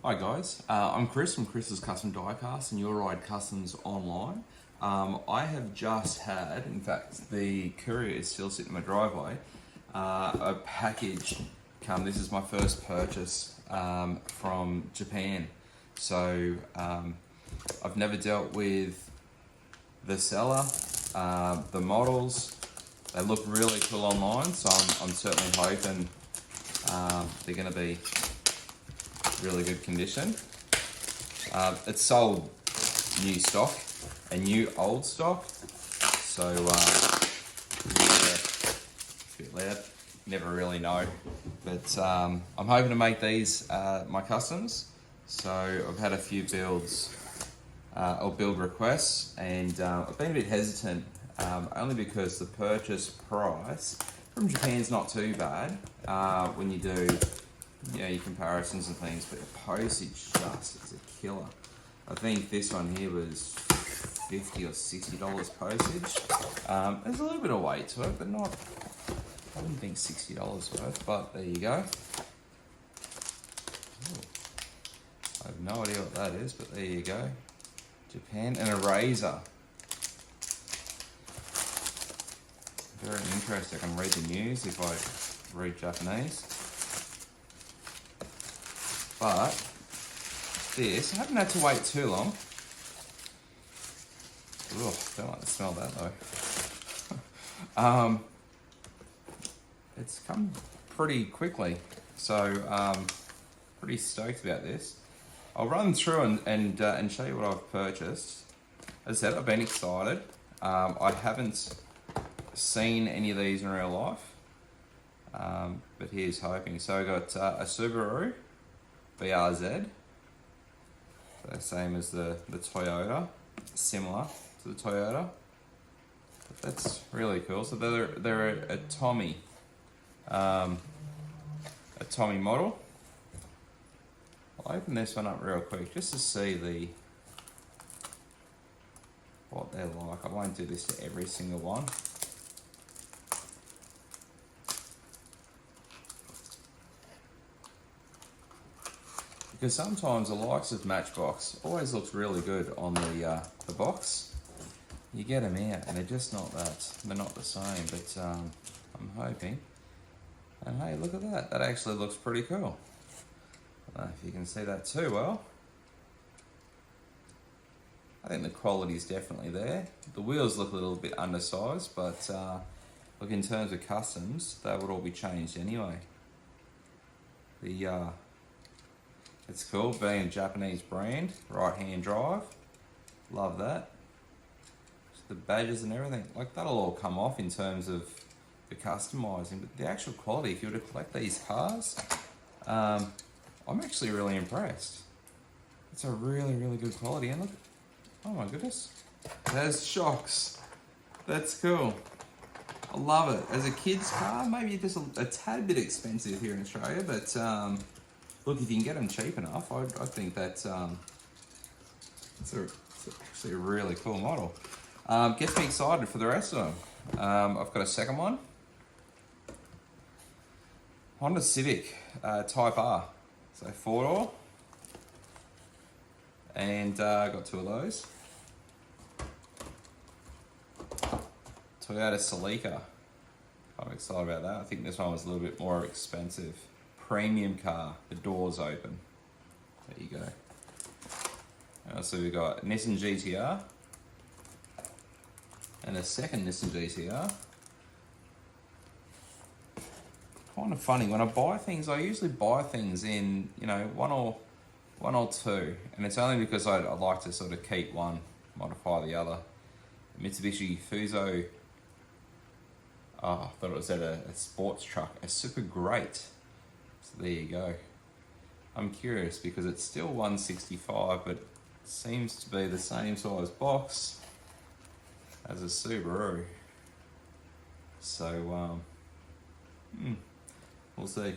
Hi guys, I'm Kris from Kris's Custom Diecast and Your Ride Customs Online. I have just had, in fact the courier is still sitting in my driveway, a package come. This is my first purchase from Japan. So I've never dealt with the seller, the models. They look really cool online, so I'm certainly hoping they're going to be really good condition. It's sold new stock and new old stock, so yeah, it's a bit loud, never really know, but I'm hoping to make these my customs. So I've had a few builds or build requests, and I've been a bit hesitant only because the purchase price from Japan's not too bad when you do your comparisons and things, but the postage just is a killer. I think this one here was $50 or $60 postage. There's a little bit of weight to it, but not, I wouldn't think $60 worth, but there you go. Ooh. I have no idea what that is, but there you go. Japan, and a razor. Very interesting. I can read the news if I read Japanese. But this, I haven't had to wait too long. Ugh, don't like the smell of that though. It's come pretty quickly, so pretty stoked about this. I'll run through and show you what I've purchased. As I said, I've been excited. I haven't seen any of these in real life, but here's hoping. So I got a Subaru BRZ, so same as the Toyota, similar to the Toyota, but that's really cool. So they're a Tomy model. I'll open this one up real quick just to see what they're like. I won't do this to every single one. Because sometimes the likes of Matchbox always looks really good on the box. You get them out and they're just not that, they're not the same, but I'm hoping. And hey, look at that, that actually looks pretty cool. I don't know if you can see that too well. I think the quality is definitely there. The wheels look a little bit undersized, but look, in terms of customs, they would all be changed anyway. It's cool being a Japanese brand, right-hand drive, love that. Just the badges and everything, like that'll all come off in terms of the customizing, but the actual quality, if you were to collect these cars, I'm actually really impressed. It's a really, really good quality, and look, oh my goodness, there's shocks. That's cool. I love it. As a kid's car, maybe just a tad bit expensive here in Australia, but look, if you can get them cheap enough, I think that's it's actually a really cool model. Gets me excited for the rest of them. I've got a second one. Honda Civic Type R. So 4-door. And got two of those. Toyota Celica. I'm excited about that. I think this one was a little bit more expensive. Premium car, the doors open. There you go. So we've got Nissan GTR and a second Nissan GTR. Kind of funny, when I buy things, I usually buy things in, one or two, and it's only because I like to sort of keep one, modify the other. Mitsubishi Fuso, I thought it was at a sports truck, a Super Great. So there you go. I'm curious because it's still 165, but seems to be the same size box as a Subaru. So we'll see.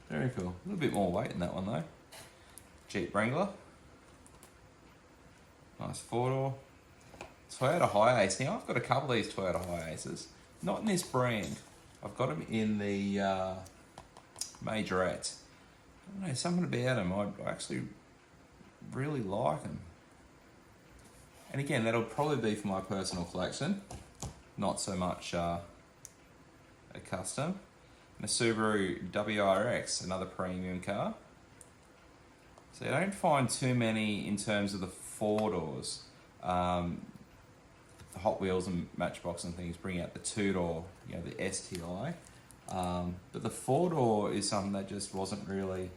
Very cool. A little bit more weight in that one though. Jeep Wrangler. Nice 4-door. Toyota Hi-Ace. Now I've got a couple of these Toyota Hi-Aces. Not in this brand. I've got them in the Majorette. I don't know, something about them. I actually really like them. And again, that'll probably be for my personal collection, not so much a custom. And a Subaru WRX, another premium car. So you don't find too many in terms of the four doors. The Hot Wheels and Matchbox and things bring out the two-door, you know, the STI. But the four-door is something that just wasn't really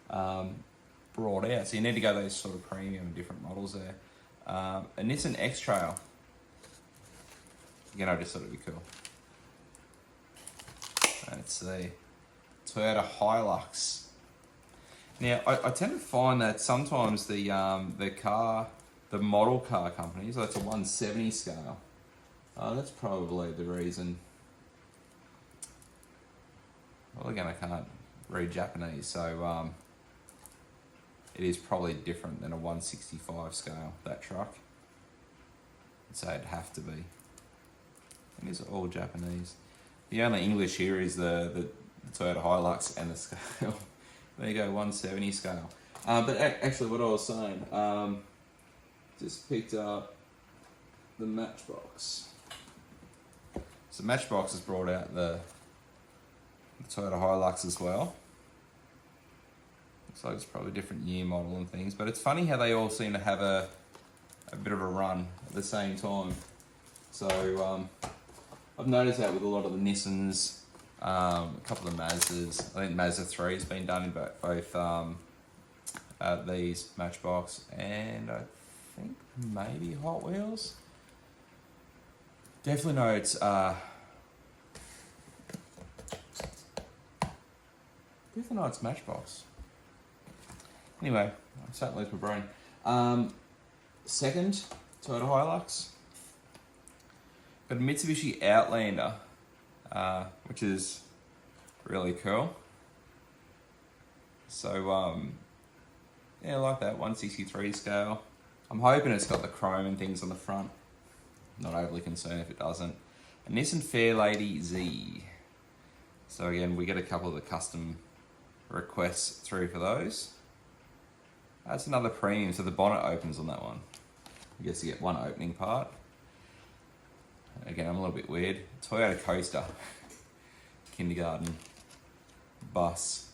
brought out. So you need to go those sort of premium and different models there. A Nissan X-Trail. Again, I just thought it'd be cool. Let's see. Toyota Hilux. Now, I tend to find that sometimes the model car companies, that's a 170 scale. That's probably the reason. Well, again, I can't read Japanese, so it is probably different than a 165 scale, that truck. I'd say it'd have to be. It is all Japanese. The only English here is the Toyota Hilux and the scale. There you go, 170 scale. But actually what I was saying, just picked up the Matchbox. So Matchbox has brought out the Toyota Hilux as well. Looks like it's probably a different year model and things, but it's funny how they all seem to have a bit of a run at the same time. So I've noticed that with a lot of the Nissans, a couple of Mazdas. I think Mazda 3 has been done in both these Matchbox and I think maybe Hot Wheels. Definitely know it's Matchbox. Anyway, I'm starting to lose my brain. Second, Toyota Hilux. Got a Mitsubishi Outlander, which is really cool. So, yeah, I like that, 163 scale. I'm hoping it's got the chrome and things on the front. Not overly concerned if it doesn't. A Nissan Fairlady Z. So again, we get a couple of the custom requests through for those. That's another premium, so the bonnet opens on that one. I guess you get one opening part. Again, I'm a little bit weird. Toyota Coaster. Kindergarten bus.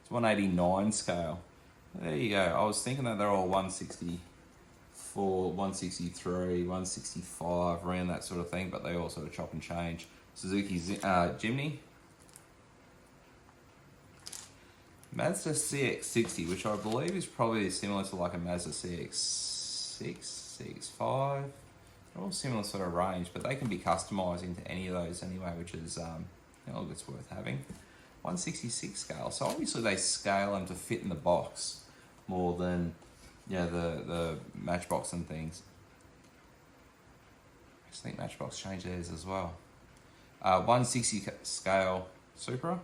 It's 189 scale. There you go. I was thinking that they're all 164, 163, 165, around that sort of thing, but they all sort of chop and change. Suzuki Jimny. Mazda CX-60, which I believe is probably similar to like a Mazda CX-6, CX-5. They're all similar sort of range, but they can be customized into any of those anyway, which is, it's worth having. 166 scale, so obviously they scale them to fit in the box more than, the Matchbox and things. I just think Matchbox changed theirs as well. 160 scale Supra.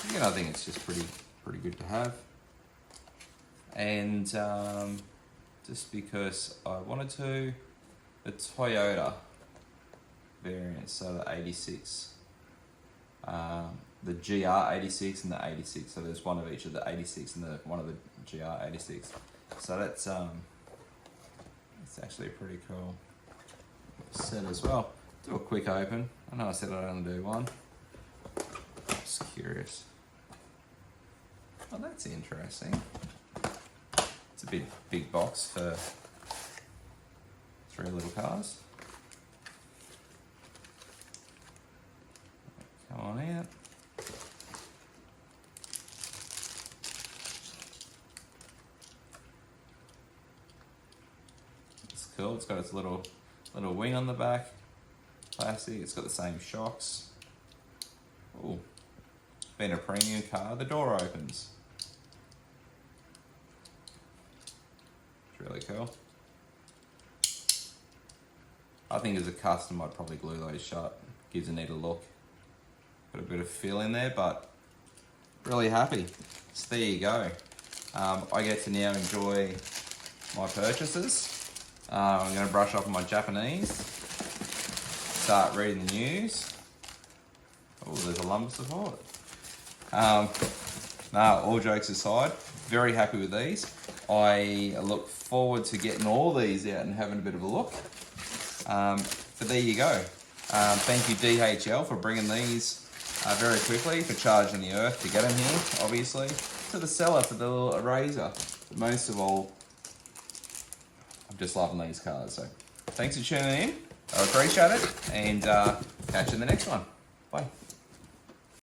Again, I think it's just pretty good to have. And just because I wanted to, the Toyota variant, so the 86, the GR86 and the 86. So there's one of each of the 86 and one of the GR86. So that's it's actually a pretty cool set as well. Do a quick open. I know I said I'd only do one. Just curious. Oh, that's interesting. It's a big box for 3 little cars. Come on out. It's cool. It's got its little wing on the back. Plastic. It's got the same shocks. Oh, being a premium car, the door opens. It's really cool. I think as a custom, I'd probably glue those shut. Gives a neater look. Put a bit of feel in there, but really happy. So there you go. I get to now enjoy my purchases. I'm going to brush up on my Japanese. Start reading the news. Oh, there's a lumbar support. All jokes aside, very happy with these. I look forward to getting all these out and having a bit of a look. But there you go. Thank you DHL for bringing these very quickly, for charging the earth to get them here, obviously. To the seller for the little eraser. But most of all, I'm just loving these cars. So thanks for tuning in. I appreciate it, and catch you in the next one. Bye.